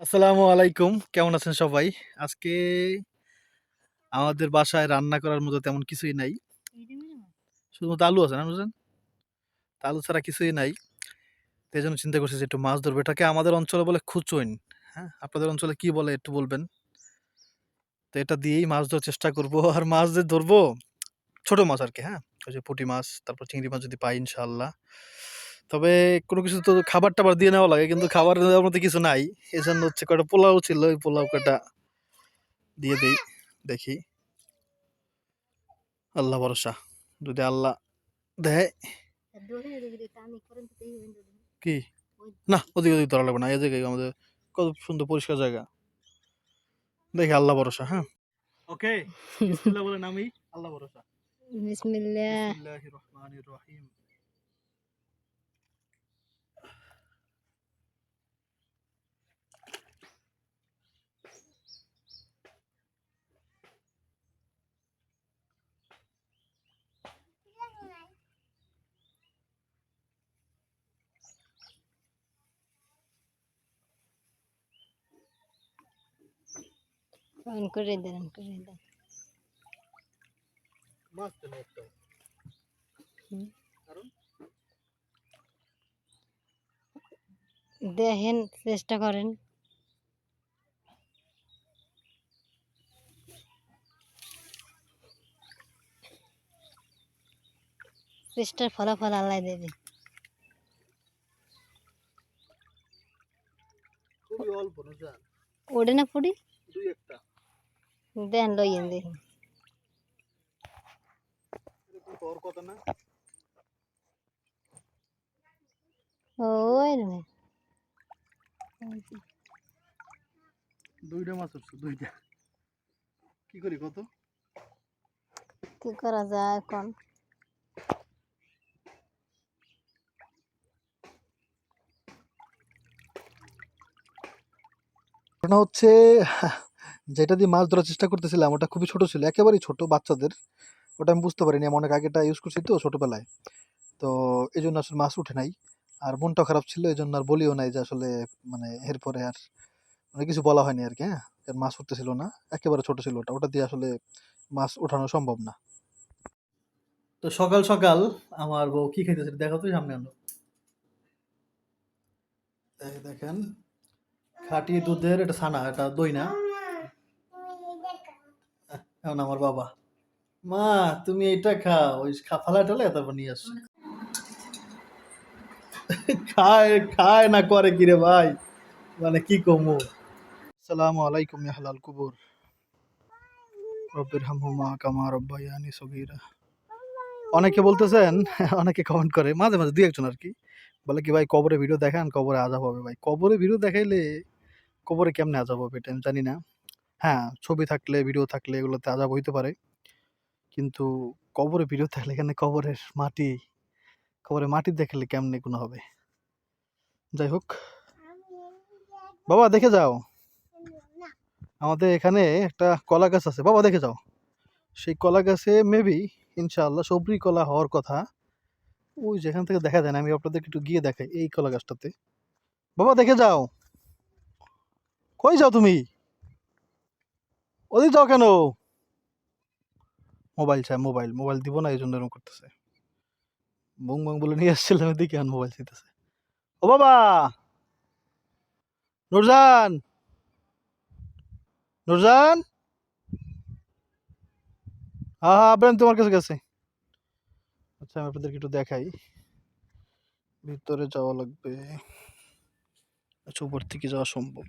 আসসালামু আলাইকুম। কেমন আছেন সবাই? আজকে আমাদের বাসায় রান্না করার মতো তেমন কিছুই নাই। শুধুমাত্র আলু আছে না নুরজান? তা আলু ছাড়া কিছুই নাই। তো এজন্য চিন্তা করছি যে একটু মাছ ধরবো। এটাকে আমাদের অঞ্চলে বলে খুচইন। হ্যাঁ? আপনাদের অঞ্চলে কি বলে একটু বলবেন? তো এটা দিয়েই মাছ ধরার চেষ্টা করব। আর মাছ যে ধরবো, ছোট মাছ আরকি, হ্যাঁ? ওই যে পুঁটি মাছ, তারপর চিংড়ি মাছ যদি পাই ইনশাআল্লাহ। তবে কোনো কিছু তো খাবার-টাবার দিয়ে নেওয়া লাগে। কিন্তু খাবার দেওয়ার মতো কিছু নাই। এজন্য হচ্ছে কয়টা পোলাও ছিল, ওই পোলাও কয়টা দিয়ে দেই। দেখি। আল্লাহ ভরসা। যদি আল্লাহ দেয়। কি? না, ওদিকে ধরা লাগবে না। এই জায়গায় আমাদের কত সুন্দর পরিষ্কার জায়গা। দেখি আল্লাহ ভরসা, হ্যাঁ? ওকে। বিসমিল্লাহ বলে নামি, আল্লাহ ভরসা। বিসমিল্লাহ। বিসমিল্লাহির রহমানির রহিম। অন করে দেন, মাছ তো নেই একটাও। হুম। কারণ দেখেন, চেষ্টা করেন। চেষ্টার ফলাফল আল্লাহ দেবে। খুবই অল্প নুরজান। ওড়ে না পুরি? দুই একটা। দেন লইয়েন দেখেন। এরকম তো হওয়ার কথা না। ওই রে। দুইটা মাছ উঠছে, দুইটা। কি করি কত? কি করা যায় এখন? ঘটনা হচ্ছে যেটা দিয়ে মাছ ধরার চেষ্টা করতেছিলাম ওটা খুবই ছোট ছিল, একেবারেই ছোট বাচ্চাদের। ওটা আমি বুঝতে পারিনি, আমি অনেক আগে এটা ইউজ করছি তো ছোটবেলায়। তো এই জন্য আসলে মাছ উঠে নাই। আর মনটাও খারাপ ছিল, এই জন্য আর বলিও নাই যে আসলে মানে এরপরে আর মানে কিছু বলা হয়নি আর কি, হ্যাঁ? কারণ মাছ উঠতেছিল না, একেবারে ছোট ছিল ওটা, ওটা দিয়ে আসলে মাছ ওঠানো সম্ভব না। তো সকাল সকাল আমার বউ কি খাইতেছে দেখো তো, সামনে আনো। দেখেন, খাঁটি দুধের এটা ছানা, এটা দই না। এখন আমার বাবা, মা তুমি এটা খাও, ওই ফালা টালে তারপর নিয়ে আসছো। খায় খায় না করে কি রে ভাই, মানে কি কমু। আসসালামু আলাইকুম ইয়া আহলাল কুবুর, রব্বির হামহুমা কামা রব্বায়ানি সগীরা। অনেকে বলতেছেন, অনেকে কমেন্ট করে মাঝে মাঝে দুই একজন আর কি, বলে কি ভাই কবরে ভিডিও দেখান, কবরে আযাব হবে। ভাই কবরে ভিডিও দেখাইলে কবরে কেমনে আযাব হবে এটা আমি জানি না। হ্যাঁ, ছবি থাকলে ভিডিও থাকলে এগুলোতে আযাব হইতে পারে, কিন্তু কবরে ভিডিও থাকলে এখানে কবরে মাটি দেখালে কেমনে কোনো হবে। যাই হোক, বাবা দেখে যাও, আমাদের এখানে একটা কলা গাছ আছে, বাবা দেখে যাও। সেই কলা গাছে মেবি ইনশাআল্লাহ সবরি কলা হওয়ার কথা। ওই যেখান থেকে দেখা যায় না, আমি আপনাদেরকে একটু গিয়ে দেখাই এই কলা গাছটাতে। বাবা দেখে যাও। কই যাও তুমি? ওদিক যাও কেন? মোবাইল চাই, মোবাইল মোবাইল দিব না, এই জন্য এরকম করতেছে। বং বং বলে নিয়ে আসছিলাম এদিকে, এখন মোবাইল চাইতেছে। ও বাবা, নুরজান, নুরজান, হ্যাঁ হ্যাঁ আব্রাহিম তোমার কাছে গেছে। আচ্ছা আমি আপনাদেরকে একটু দেখাই, ভিতরে যাওয়া লাগবে। আচ্ছা উপর থেকে যাওয়া সম্ভব।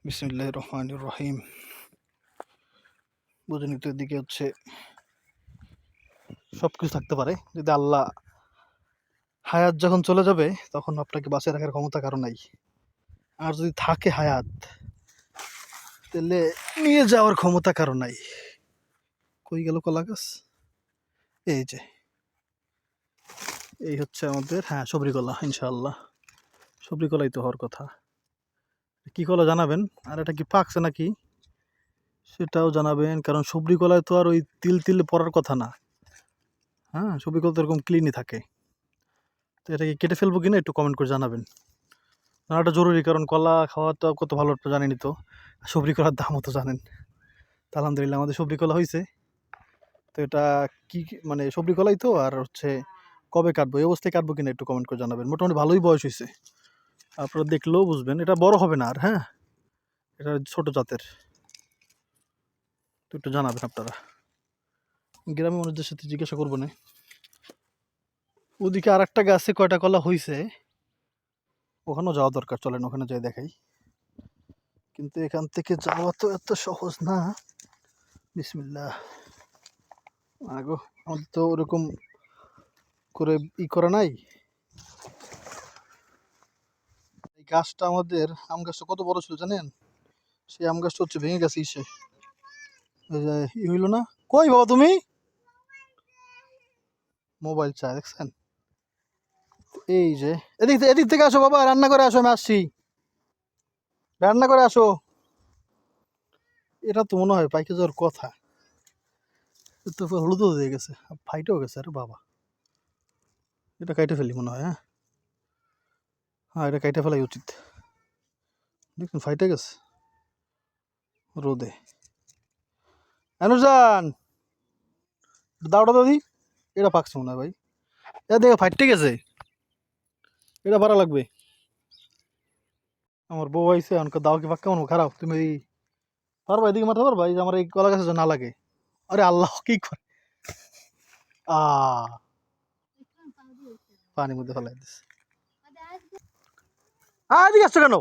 বিসমিল্লাহির রহমানির রহিম। বুঝুন তো, এদিকে হচ্ছে সবকিছু থাকতে পারে, যদি আল্লাহ হায়াত যখন চলে যাবে তখন আপনাকে বাঁচিয়ে রাখার ক্ষমতা কারো নাই। আর যদি থাকে হায়াত, তাহলে নিয়ে যাওয়ার ক্ষমতা কারো নাই। কই গেল কলা গাছ? এই যে, এই হচ্ছে আমাদের, হ্যাঁ সবরি কলা ইনশাআল্লাহ। সবরি কলাই তো হওয়ার কথা। কি কলা জানাবেন, আর এটা কি পাকছে নাকি সেটাও জানাবেন, কারণ সবরি কলায় তো আর ওই তিল তিল পড়ার কথা না। হ্যাঁ, সবরি কলা তো এরকম ক্লিনই থাকে। তো এটাকে কেটে ফেলবো কিনা একটু কমেন্ট করে জানাবেন। জানাটা জরুরি, কারণ কলা খাওয়াটা কত ভালো একটা জানেনি তো, সবরি কলার দামও তো জানেন। তো আলহামদুলিল্লাহ আমাদের সবরি কলা হয়েছে। তো এটা মানে সবরি কলাই তো, আর হচ্ছে কবে কাটবো, এই অবস্থায় কাটবো কিনা একটু কমেন্ট করে জানাবেন। মোটামুটি ভালোই বয়স হয়েছে, আপনারা দেখলেও বুঝবেন। এটা বড় হবে না আর, হ্যাঁ এটা ছোট জাতের। তো একটু জানাবেন আপনারা, গ্রামের মানুষদের সাথে জিজ্ঞাসা করবো না। ওদিকে আর একটা গাছে কয়টা কলা হয়েছে, ওখানেও যাওয়া দরকার, চলেন ওখানে যাই দেখাই। কিন্তু এখান থেকে যাওয়া তো এত সহজ না। বিসমিল্লাহ। আগো আমাদের তো ওরকম করে করা নাই। এই গাছটা আমাদের আম গাছটা কত বড় ছিল জানেন? সেই আম গাছটা হচ্ছে ভেঙে গেছে ইসে, ওই যে হইলো না। কই বাবা তুমি? মোবাইল চাই দেখছেন? এই যে এদিক এদিক থেকে আসো বাবা, রান্না করে আসো, আমি আসছি, রান্না করে আসো। এটা তো মনে হয় পাইকে যাওয়ার কথা। তো হলুদ হয়ে গেছে, ফাইটেও গেছে। আরে বাবা, এটা কাইটে ফেলি মনে হয়। হ্যাঁ হ্যাঁ, এটা কাইটে ফেলাই উচিত। দেখুন ফাইটে গেছে রোদে। অনুজান দাওটা দাদি, এটা পাকছে মনে হয় ভাই। এটা দেখে ফাইটে গেছে, এটা ভাড়া লাগবে। আমার বউ আইসে অনকে দাও, কি পাক কেমন খারাপ, তুমি পারবা এদিকে মারতে পারবা? এই যে আমার এই কলা গাছে না লাগে। আরে আল্লাহ, কি করে পানির মধ্যে ফেলাই দিচ্ছে। এদিকে আসছো কেন?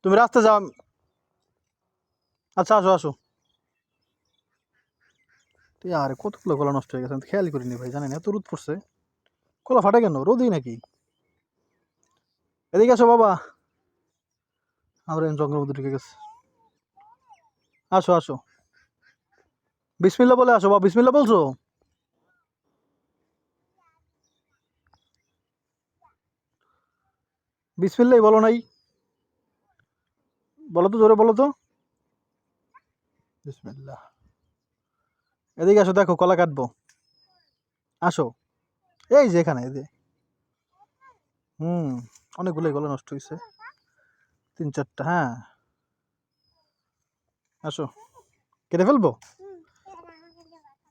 তুমি রাস্তা যাও। আচ্ছা আসো আসো। আরে কতগুলো কলা নষ্ট হয়ে গেছে, আমি তো খেয়ালই করিনি ভাই, জানেন এত রোদ পড়ছে। কলা ফাটে কেন, রোদই নাকি? এদিকে আসো বাবা, আমরা জঙ্গলের মধ্যে ঢুকে গেছে। আসো আসো, বিসমিল্লাহ বলে আসো বাবা। বিসমিল্লাহ বলছো? বিসমিল্লাহ বলো নাই? বলো তো, জোরে বলো তো। বিসমিল্লাহ। এদিকে আসো, দেখো কলা কাটবো, আসো। এই যে এখানে, এই যে হুম, অনেকগুলোই কলা নষ্ট হয়েছে, 3-4টা। হ্যাঁ আসো, কেটে ফেলবো।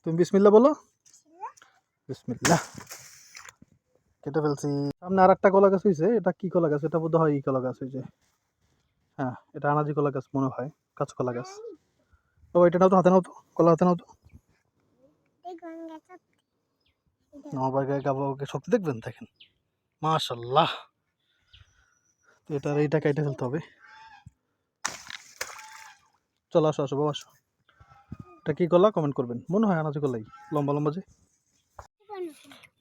তুমি বিসমিল্লাহ বলো। বিসমিল্লাহ, কেটে ফেলছি। সামনে আর একটা কলা গাছ হয়েছে, এটা কি কলা গাছ? এটা বোধ হয় এই কলা গাছ হয়েছে। হ্যাঁ এটা আনাজি কলা গাছ মনে হয়, কাঁচ কলা গাছ। ও এটা নাও তো, হাতে নাও তো, কলা হাতে নাও তো। আমার বাড়ির গাবকে শক্তি দেখবেন, দেখেন মাশাল্লাহ। এইটা কেটে ফেলতে হবে। চলো আসো আসো বাবা আসো। এটা কি কলা কমেন্ট করবেন, মনে হয় আনাজি কলাই, লম্বা লম্বা যে।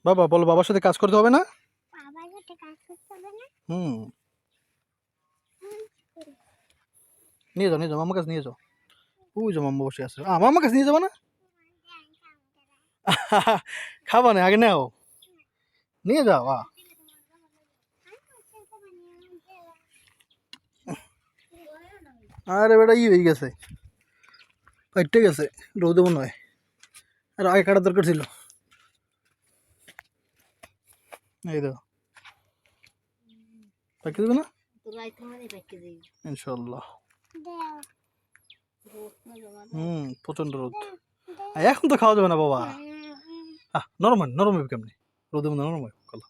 বাবা বলো, বাবার সাথে কাজ করতে হবে না? হুম, নিয়ে যাও নিয়ে যাও, মামার কাছে নিয়ে যাও। ওই যে মাম্মা বসে আছে, মামার কাছে নিয়ে যাবো না? খাবা না, আগে নাও, নিয়ে যাও। আরে বেটা হয়ে গেছে, ফাইটে গেছে রোদে মনে হয়, আর আগে কাটার দরকার ছিল। এই দেখো, পাকিয়ে দেবে না ইনশাল্লাহ। প্রচন্ড রোদ, এখন তো খাওয়া যাবে না বাবা। নরম হয়, নরম হবে কেমনি রোদের মধ্যে? নরম হয় কলা।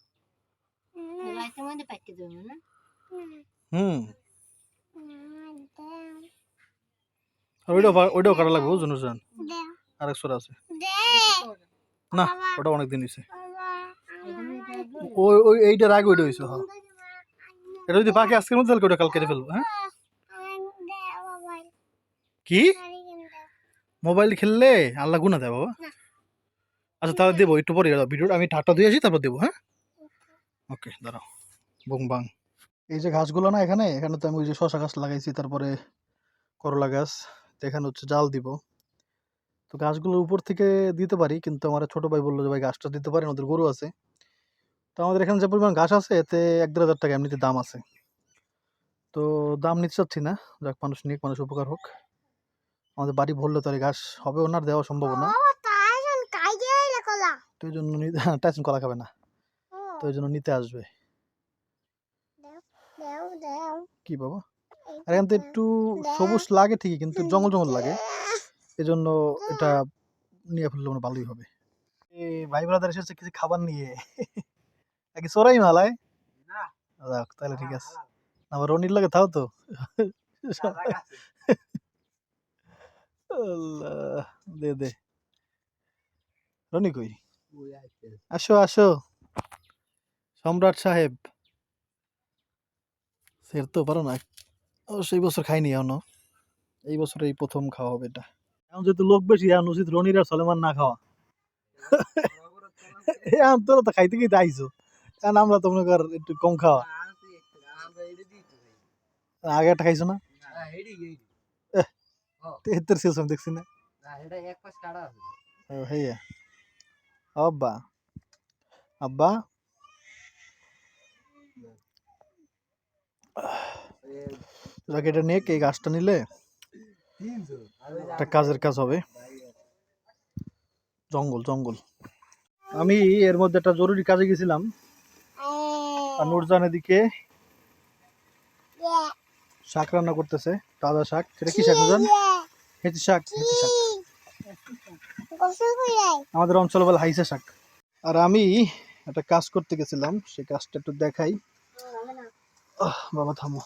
হুম, আর ওইটাও কাটা লাগবে, বুঝুন বুঝুন। আরেক সরা আছে না, ওটা অনেকদিন হয়েছে। ওই ওই এইটার আগে ওইটা হয়েছে। হ্যাঁ, এটা যদি পাখি আজকের মধ্যে, তাহলে ওটা কাল কেটে ফেলবো। হ্যাঁ কি মোবাইল খেললে আল্লাহ গুনা দেয় বাবা। আচ্ছা তাহলে দেবো একটু পরে, ভিডিওটা আমি ঠাট্টা দিয়ে আসি, তারপর দেবো। হ্যাঁ ওকে, দাঁড়াও। বুং বাং। এই যে ঘাসগুলো না, এখানে এখানে তো আমি ওই যে শশা গাছ লাগাইছি, তারপরে করলা গাছ। তো এখানে হচ্ছে জাল দিব। তো গাছগুলোর উপর থেকে দিতে পারি, কিন্তু আমার ছোট ভাই বললো যে ভাই গাছটা দিতে পারেন, ওদের গরু আছে। তো আমাদের এখানে যে পরিমাণ ঘাস আছে, এতে 1-1.5 হাজার টাকা এমনিতে দাম আছে। তো দাম নিতে চাচ্ছি না, যাক মানুষ নিক, মানুষ উপকার হোক। আমাদের বাড়ি ভরলে তো আর এই ঘাস হবে, ওনার দেওয়া সম্ভব না। তো এই জন্য টাইসন কলা খাবে না, তো এই জন্য নিতে আসবে। কি বাবা, আর এখান থেকে একটু সবুজ লাগে ঠিকই, কিন্তু জঙ্গল জঙ্গল লাগে, এজন্য এটা নিয়ে ফেললে মানে ভালোই হবে। ভাই ব্রাদার এসেছে কিছু খাবার নিয়ে, নাকি চোরাই মালায়? যাক, তাহলে ঠিক আছে, আমার রনির লাগে তাও তো। আল্লাহ, দে দে রনি কই, আসো আসো সম্রাট সাহেব। সের তো পারো না, ও সেই বছর খাইনি এখনো, এই বছর এই প্রথম খাওয়া হবে এটা। এখন যেহেতু লোক বেশি, এখন উচিত রনির আর সলেমান না খাওয়া। এখন তোরা তো খাইতে খাইতে আইসো, এখন আমরা তো মনে কর একটু কম খাওয়া। আগে একটা খাইছো না? তেহেত্তর শেষ আমি দেখছি না। ও হেয়া, আব্বা আব্বা তোরা এটা নিয়ে এই গাছটা নিলে একটা কাজের কাজ হবে। জঙ্গল জঙ্গল। আমি এর মধ্যে একটা জরুরি কাজে গেছিলাম, আর নুরজান এদিকে শাক রান্না করতেছে, তাজা শাক। সেটা কি শাক নুরজান? হেঁচি শাক, হেঁচি শাক, আমাদের অঞ্চলে বলে হাইসা শাক। আর আমি একটা কাজ করতে গেছিলাম, সেই কাজটা একটু দেখাই। বাবা থামো।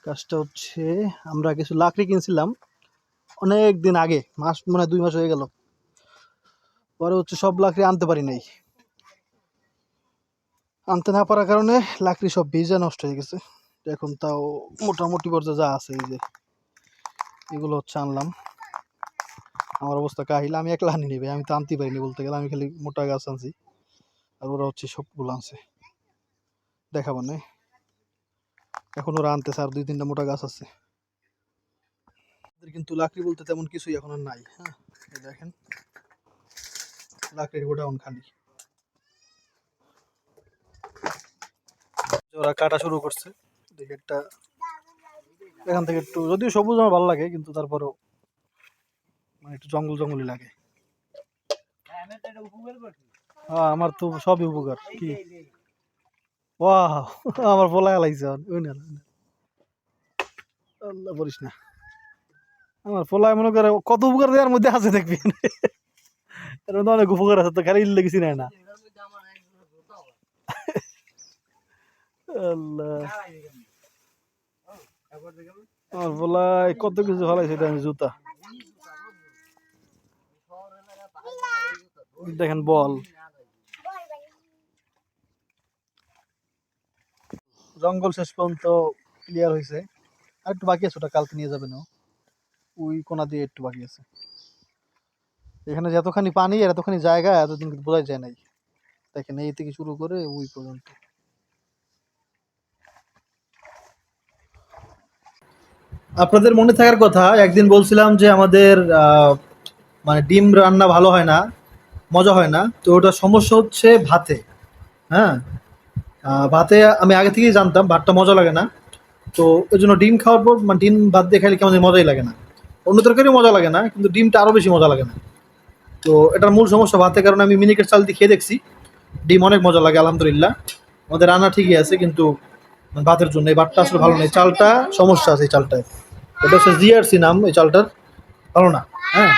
কাজটা হচ্ছে, আমরা কিছু লাকড়ি কিনছিলাম অনেক দিন আগে, মাস মানে 2 মাস হয়ে গেল। পরে হচ্ছে সব লাকড়ি আনতে পারি নাই, আনতে না পারার কারণে লাকড়ি সব ভিজা নষ্ট হয়ে গেছে। এখন তাও মোটামুটি পর্যায়ে যা আছে, এই যে এগুলো হচ্ছে আনলাম। আমার অবস্থা কাহিল, আমি একলা আনি নিবে, আমি তো আনতে পারিনি বলতে গেলে, আমি খালি মোটা গাছ আনছি, আর ওরা হচ্ছে সবগুলো আনছে। দেখাবো না, এখন ওরা আনতেছে, আর 2-3টা মোটা গাছ আছে। কিন্তু লাকড়ি বলতে তেমন কিছুই এখন আর নাই। হ্যাঁ, এই দেখেন লাকড়ির গোডাউন খালি। ওরা কাটা শুরু করছে, দেখি একটা এখান থেকে একটু, যদিও সবুজ আমার ভালো লাগে, কিন্তু তারপরেও মানে একটু জঙ্গল জঙ্গলই লাগে। হ্যাঁ, আমার তো সবই উপকার। কি ওয়াও, আমার বলা লাগছে ওই না, আল্লাহ বলিস না, আমার পোলায় মনে করে কত উপকার দেওয়ার মধ্যে আছে দেখবি। এর মধ্যে অনেক উপকার আছে, তো খালি লেগেছি না। আল্লাহ, আমার পোলায় কত কিছু ফলাই, সেটা আমি জুতা দেখেন, বল জঙ্গল শেষ পর্যন্ত ক্লিয়ার হয়েছে। আর একটু বাকি আছে, ওটা কালকে নিয়ে যাবে না, ওই কোনা দিয়ে একটু বাকি আছে। এখানে যে এতখানি পানি আর এতখানি জায়গা, এতদিন কিন্তু বোঝা যায় নাই। দেখেন এই থেকে শুরু করে ওই পর্যন্ত। আপনাদের মনে থাকার কথা, একদিন বলছিলাম যে আমাদের মানে ডিম রান্না ভালো হয় না, মজা হয় না। তো ওটা সমস্যা হচ্ছে ভাতে। হ্যাঁ, ভাতে আমি আগে থেকেই জানতাম ভাতটা মজা লাগে না। তো ওই জন্য ডিম খাওয়ার পর, মানে ডিম ভাত দিয়ে খাইলে কেমন জানি মজাই লাগে না। অন্য তরকারিও মজা লাগে না, কিন্তু ডিমটা আরও বেশি মজা লাগে না। তো এটার মূল সমস্যা ভাতের কারণে। আমি মিনিকেট চাল দিয়ে খেয়ে দেখছি, ডিম অনেক মজা লাগে আলহামদুলিল্লাহ। আমাদের রান্না ঠিকই আছে, কিন্তু ভাতের জন্য এই ভাতটা আসলে ভালো নেই, চালটা সমস্যা আছে এই চালটায়। এটা হচ্ছে জিআরসি নাম, এই চালটার ভালো না। হ্যাঁ,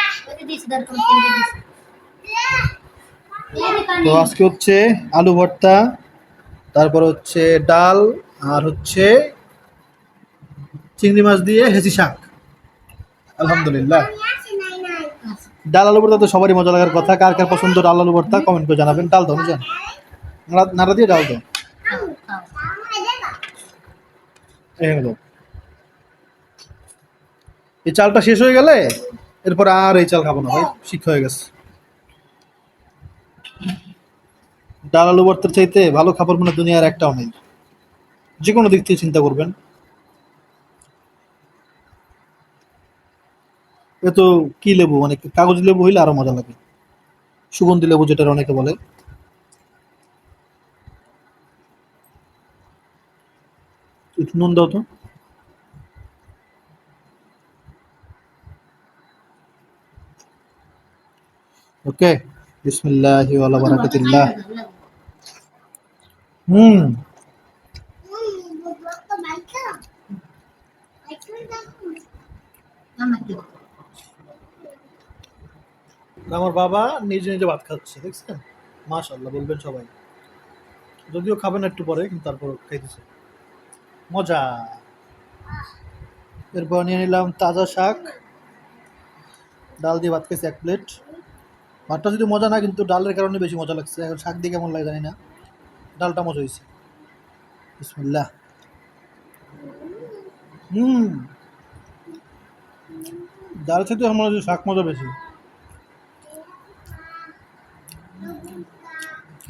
তো আজকে হচ্ছে আলু ভর্তা, তারপর হচ্ছে ডাল, আর হচ্ছে চিংড়ি মাছ দিয়ে হেঁচি শাক। আলহামদুলিল্লাহ। ডাল আলু ভর্তা তো সবারই মজা লাগার কথা। কার কার পছন্দ ডাল আলু ভর্তা কমেন্ট করে জানাবেন। ডাল দাও বুঝলেন, নাড়া দিয়ে ডাল দাও। এখানে দাও। এই চালটা শেষ হয়ে গেলে এরপর আর এই চাল খাবো না ভাই, শিক্ষা হয়ে গেছে। ডাল আলু ভর্তার চাইতে ভালো খাবার মনে দুনিয়ার একটাও নেই, যে কোনো দিক থেকে চিন্তা করবেন। এ তো কি লেবু, মানে কাগজ লেবু হইলে আরো মজা লাগে, সুগন্ধি লেবু যেটা অনেকে বলে। একটু নুন দাও তো। ওকে, বিসমিল্লাহি ওয়া বারাকাতুল্লাহ। হুম, আমার বাবা নিজে নিজে ভাত খাচ্ছে, দেখছেন? মাশাআল্লাহ বলবেন সবাই। যদিও খাবেন একটু পরে, কিন্তু তারপর খাইতেছে। মজা। এরপর নিয়ে নিলাম তাজা শাক, ডাল দিয়ে ভাত খাইছি ১ প্লেট। ভাতটা যদি মজা না, কিন্তু ডালের কারণে বেশি মজা লাগছে। এখন শাক দিয়ে কেমন লাগে জানি না। ডালটা মজা হইছে। বিসমিল্লাহ। হুম, ডাল থেকে আমার মনে হয় শাক মজা বেশি।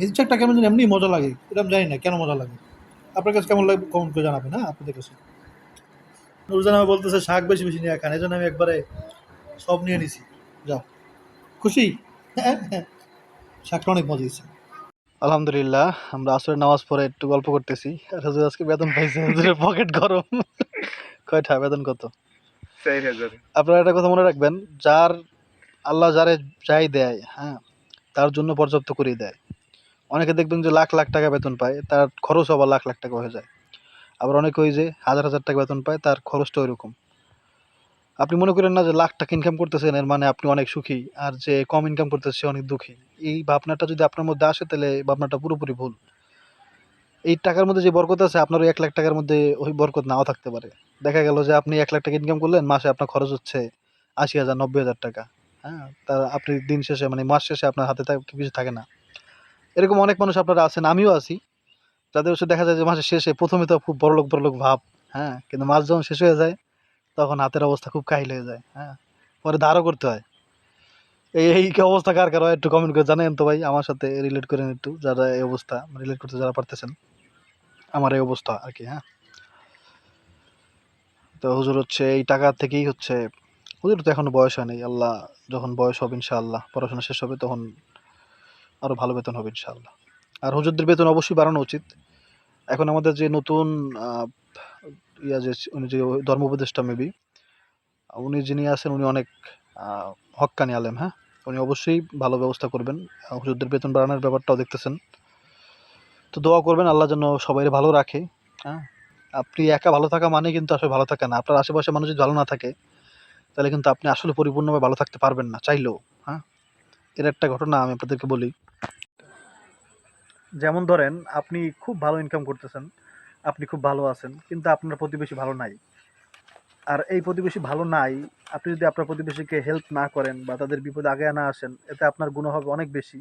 এই শাকটা কেমন জানি এমনি মজা লাগে। এটা আমি জানি না কেন মজা লাগে। আপনার কাছে কেমন লাগে কমেন্ট করে জানাবেন, হ্যাঁ? আপনাদের কাছে। নুরজান আমাকে বলতেছে শাক বেশি বেশি নিয়ে খান, এজন্য আমি একবারে সব নিয়ে নিছি। যাও, খুশি? শাকটা অনেক মজা হয়েছে। আলহামদুলিল্লাহ, আমরা আসরের নামাজ পড়ে একটু গল্প করতেছি। আর হুজুর আজকে বেতন পাইছে, হুজুরের পকেট গরম। কয়টা বেতন কত? 4,000 আপনারা একটা কথা মনে রাখবেন, যার আল্লাহ যারে যাই দেয়, হ্যাঁ, তার জন্য পর্যাপ্ত করেই দেয়। অনেকে দেখবেন যে লাখ লাখ টাকা বেতন পায়, তার খরচ আবার লাখ লাখ টাকা হয়ে যায়। আবার অনেকে ওই যে হাজার হাজার টাকা বেতন পায়, তার খরচটা ওইরকম। আপনি মনে করেন না যে লাখ টাকা ইনকাম করতেছেন এর মানে আপনি অনেক সুখী, আর যে কম ইনকাম করতেছে সে অনেক দুঃখী। এই ভাবনাটা যদি আপনার মধ্যে আসে, তাহলে এই ভাবনাটা পুরোপুরি ভুল। এই টাকার মধ্যে যে বরকত আছে, আপনার ওই ১ লাখ টাকার মধ্যে ওই বরকত নাও থাকতে পারে। দেখা গেল যে আপনি ১ লাখ টাকা ইনকাম করলেন, মাসে আপনার খরচ হচ্ছে ৮০,০০০ ৯০,০০০ টাকা। হ্যাঁ, তা আপনি দিন শেষে মানে মাস শেষে আপনার হাতে কিছু থাকে না। এরকম অনেক মানুষ আপনারা আছেন, আমিও আছি, যাদের হচ্ছে দেখা যায় যে মাসের শেষে প্রথমে তো খুব বড়লোক বড়লোক ভাব, হ্যাঁ, কিন্তু মাস যখন শেষ হয়ে যায় তখন হাতের অবস্থা খুব কাহিল হয়ে যায়, হ্যাঁ, পরে ধারও করতে হয়। এই কি অবস্থা কার কার হয় একটু কমেন্ট করে জানেন তো ভাই, আমার সাথে রিলেট করেন একটু, যারা এই অবস্থা রিলেট করতে যারা পারতেছেন, আমার এই অবস্থা আর কি, হ্যাঁ। তো হুজুর হচ্ছে এই টাকা থেকেই হচ্ছে, হুজুর তো এখনো বয়স হয় নাই, আল্লাহ যখন বয়স হবে ইনশাআল্লাহ, পড়াশোনা শেষ হবে, তখন আরো ভালো বেতন হবে ইনশাআল্লাহ। আর হুজুরদের বেতন অবশ্যই বাড়ানো উচিত। এখন আমাদের যে নতুন আহ, ইয়া যে উনি যে ধর্ম উপদেষ্টা মেবি, উনি যিনি আছেন উনি অনেক হক্কানি আলেম, হ্যাঁ। উনি অবশ্যই ভালো ব্যবস্থা করবেন। হুজুরদের বেতন বাড়ানোর ব্যাপারটাও দেখতেছেন। তো দোয়া করবেন আল্লাহ যেন সবাই ভালো রাখে, হ্যাঁ। আপনি একা ভালো থাকা মানে কিন্তু আসলে ভালো থাকা না। আপনার আশেপাশে মানুষ যদি ভালো না থাকে, তাহলে কিন্তু আপনি আসলে পরিপূর্ণভাবে ভালো থাকতে পারবেন না চাইলেও, হ্যাঁ। এর একটা ঘটনা আমি আপনাদেরকে বলি। যেমন ধরেন, আপনি খুব ভালো ইনকাম করতেছেন, আপনি খুব ভালো আছেন, কিন্তু আপনার প্রতিবেশী ভালো নাই। আর এই প্রতিবেশী ভালো নাই, আপনি যদি আপনার প্রতিবেশীকে হেল্প না করেন বা তাদের বিপদে আগে না আসেন, এতে আপনার গুনাহ হবে অনেক বেশি।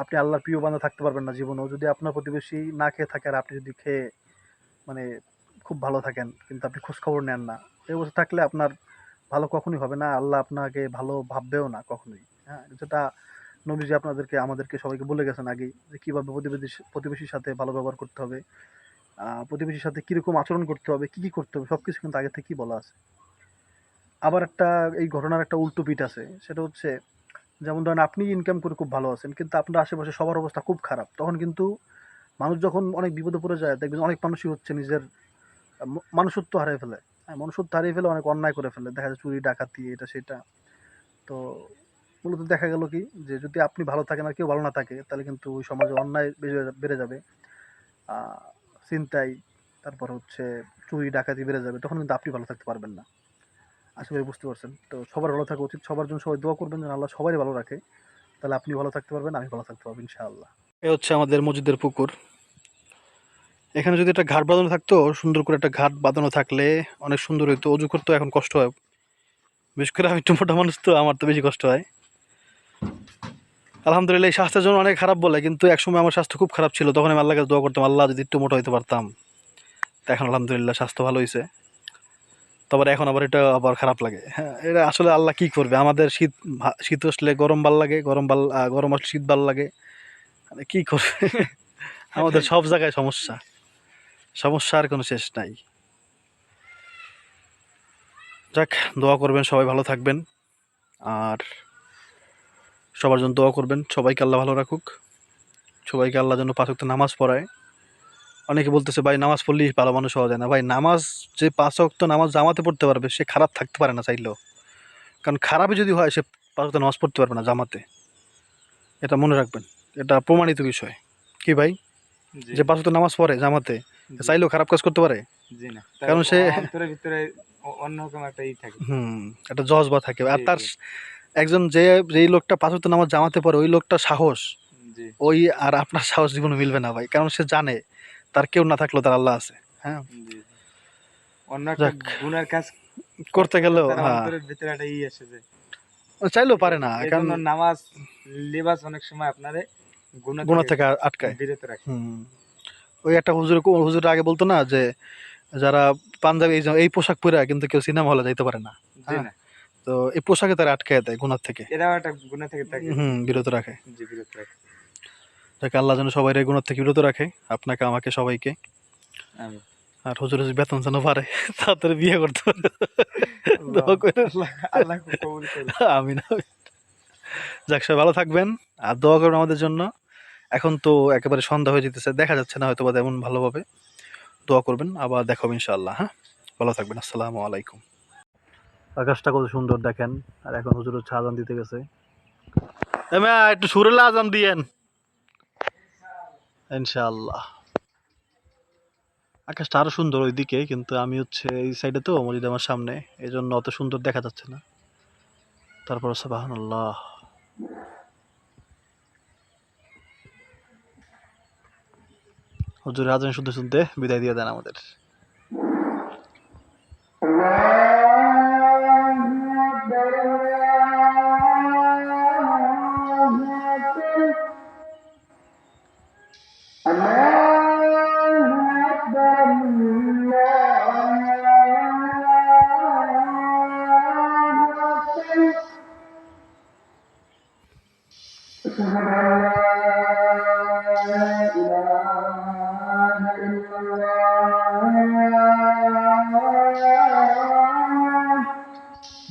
আপনি আল্লাহর প্রিয় বান্দা থাকতে পারবেন না জীবনেও। যদি আপনার প্রতিবেশী না খেয়ে থাকে আর আপনি যদি খেয়ে মানে খুব ভালো থাকেন, কিন্তু আপনি খোঁজ খবর নেন না, এই অবস্থা থাকলে আপনার ভালো কখনোই হবে না, আল্লাহ আপনাকে ভালো ভাববেও না কখনোই, হ্যাঁ। যেটা নবীজি আপনাদেরকে আমাদেরকে সবাইকে বলে গেছেন আগেই, যে কীভাবে প্রতিবেশীর সাথে ভালো ব্যবহার করতে হবে, প্রতিবেশীর সাথে কীরকম আচরণ করতে হবে, কী কী করতে হবে, সব কিছু কিন্তু আগে থেকেই বলা আছে। আবার একটা এই ঘটনার একটা উল্টো পিঠ আছে, সেটা হচ্ছে, যেমন ধরেন আপনি ইনকাম করে খুব ভালো আছেন, কিন্তু আপনার আশেপাশে সবার অবস্থা খুব খারাপ, তখন কিন্তু মানুষ যখন অনেক বিপদে পড়ে যায়, দেখবেন অনেক মানুষই হচ্ছে নিজের মনুষ্যত্ব হারিয়ে ফেলে। হ্যাঁ, মনুষ্যত্ব হারিয়ে ফেলে, অনেক অন্যায় করে ফেলে, দেখা যায় চুরি ডাকাতি এটা সেটা। তো মূলত দেখা গেল কি, যে যদি আপনি ভালো থাকেন আর কেউ ভালো না থাকে, তাহলে কিন্তু ওই সমাজে অন্যায় বেড়ে যাবে, ছিনতাই, তারপর হচ্ছে চুরি ডাকাতি বেড়ে যাবে, তখন কিন্তু আপনি ভালো থাকতে পারবেন না। আশা করি বুঝতে পারছেন। তো সবার ভালো থাকা উচিত, সবার জন্য সবাই দোয়া করবেন যেন আল্লাহ সবারই ভালো রাখে, তাহলে আপনি ভালো থাকতে পারবেন, আমি ভালো থাকতে পারবো ইনশাআল্লাহ। এ হচ্ছে আমাদের মসজিদের পুকুর। এখানে যদি একটা ঘাট বাঁধানো থাকতো, সুন্দর করে একটা ঘাট বাঁধানো থাকলে অনেক সুন্দর হইতো। অজু করতে এখন কষ্ট হয়, বিশেষ করে আমি একটু মোটা মানুষ, তো আমার তো বেশি কষ্ট হয়। আলহামদুলিল্লাহ, এই স্বাস্থ্যের জন্য অনেক খারাপ বলে, কিন্তু একসময় আমার স্বাস্থ্য খুব খারাপ ছিল, তখন আমি আল্লাহর কাছে দোয়া করতাম, আল্লাহ যদি একটু মোটা হইতে পারতাম। তো এখন আলহামদুলিল্লাহ স্বাস্থ্য ভালো হয়েছে। তারপরে এখন আবার এটা আবার খারাপ লাগে, হ্যাঁ। এটা আসলে আল্লাহ কি করবে, আমাদের শীত আসলে গরম ভাল লাগে, গরম আসলে শীত ভাল লাগে, মানে কি করবে। আমাদের সব জায়গায় সমস্যা, সমস্যার কোনো শেষ নাই। যাক, দোয়া করবেন সবাই ভালো থাকবেন, আর সবার জন্য দোয়া করবেন, সবাইকে আল্লাহ ভালো রাখুক, সবাইকে আল্লাহ যেন ৫ ওয়াক্ত নামাজ পড়ায়। অনেকে বলতেছে ভাই নামাজ পড়লেই ভালো মানুষ হওয়া যায় না। ভাই নামাজ, যে ৫ ওয়াক্ত নামাজ জামাতে পড়তে পারবে, সে খারাপ থাকতে পারে না চাইলেও। কারণ খারাপই যদি হয়, সে ৫ ওয়াক্ত নামাজ পড়তে পারবে না জামাতে। এটা মনে রাখবেন, এটা প্রমাণিত বিষয়। কি ভাই, জি যে 5 ওয়াক্ত নামাজ পড়ে জামাতে, জি, চাইলেও খারাপ কাজ করতে পারে? জি না, কারণ সে অন্তরের ভিতরে অন্যরকম একটা থাকে। একটা জজবা থাকে। আর জি তার জি একজন যেই লোকটা 5 ওয়াক্ত নামাজ জামাতে পড়ে, ওই লোকটা সাহস, জি ওই আর আপনার সাহস জীবনে মিলবে না ভাই। কারণ সে জানে তার কেউ না থাকলেও তার আল্লাহ আছে। হ্যাঁ, জি জি। অন্য একটা যাক, গুনার কাজ করতে গেলেও তার হ্যাঁ, অন্তরের ভিতরে একটা আসে যে চাইলেও পারে না, এই কারণ জন্য নামাজ লেবাস অনেক সময় আপনারে গুনাহ গুনাহ থেকে থেকে আটকায়। বিরত রাখে। ওই একটা হুজুর আগে বলতো না যে যারা পাঞ্জাবি এই পোশাক পরে কিন্তু কেউ সিনেমা হলে যাইতে পারে না। জি হ্যাঁ, না, তো এই পোশাকে তারা আটকায় দেয় গুনাহ থেকে। এরাও একটা গুনাহ থেকে তাকে বিরত রাখে। জি বিরত রাখে। যাকে আল্লাহ যেন সবাই এই গুনাহ থেকে বিরত রাখে, আপনাকে আমাকে সবাইকে। আমি আর হুজুরের যে বেতন যেন পারে, তাড়াতাড়ি বিয়ে করতে পারে। আল্লাহ দোয়া করেন। আল্লাহ আল্লাহ কবুল করুন। আমিন আমিন। যাক, সবাই ভালো থাকবেন আর দোয়া করবেন আমাদের জন্য। এখন তো একেবারে সন্ধ্যা হয়ে যেতেছে, দেখা যাচ্ছে না হয়তো বা তেমন ভালোভাবে। দোয়া করবেন, আবার দেখা হবে ইনশাআল্লাহ। হ্যাঁ, ভালো থাকবেন। আসসালামু আলাইকুম। আকাশটা কত সুন্দর দেখেন। আর এখন হুজুর হচ্ছে আজান দিতে গেছে। একটু সুরেলা আজান দিয়েন ইনশাআল্লাহ। আকাশটা আরো সুন্দর ওইদিকে, কিন্তু আমি হচ্ছে এই সাইডে তো, মসজিদ আমার সামনে, এই জন্য অত সুন্দর দেখা যাচ্ছে না। তারপর সুবহানাল্লাহ। হুজুরের আজান শুনতে শুনতে বিদায় দিয়ে দেন আমাদের।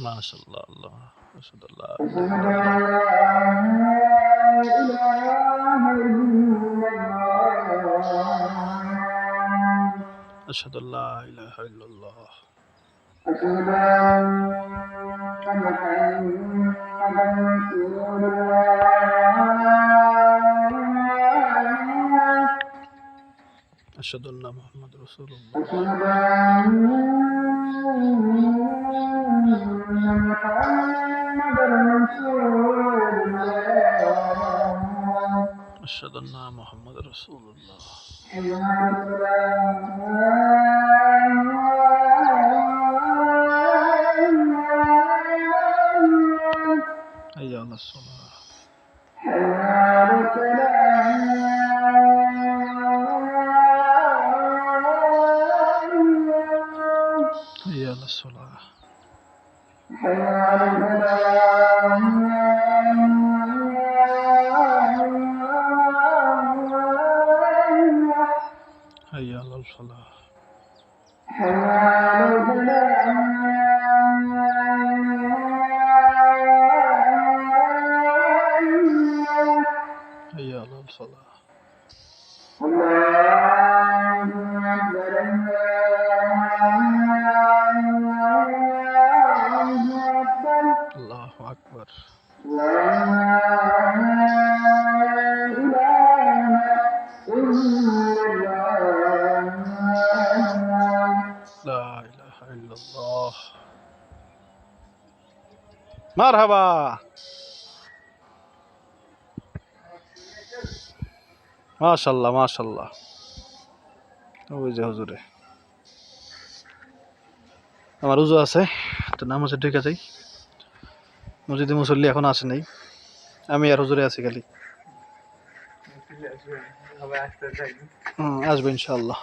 মাশাআল্লাহ, আল্লাহ মাশাআল্লাহ। আশহাদু আল্লা ইলাহা ইল্লাল্লাহ। আশহাদু আন্না মুহাম্মাদুর রাসূলুল্লাহ। আশহাদু আন্না মুহাম্মাদুর রাসূলুল্লাহ। হাইয়া আলাস সালাহ। হাইয়া আলাস সালাহ। হাইয়া আলাল ফালাহ। হাইয়া আলাল ফালাহ। আল্লাহু আকবার। লা ইলাহা ইল্লাল্লাহ। মারহাবা। মাশাআল্লাহ মাশাআল্লাহ। ওই যে হুজুরে, আমার উজু আছে, তো নামাজে ঢুকে যাই। মসজিদে মুসল্লি এখন আসে নাই, আমি আর হুজুরে আছি খালি। হবে আসতে থাকবে। আসবে ইনশাআল্লাহ।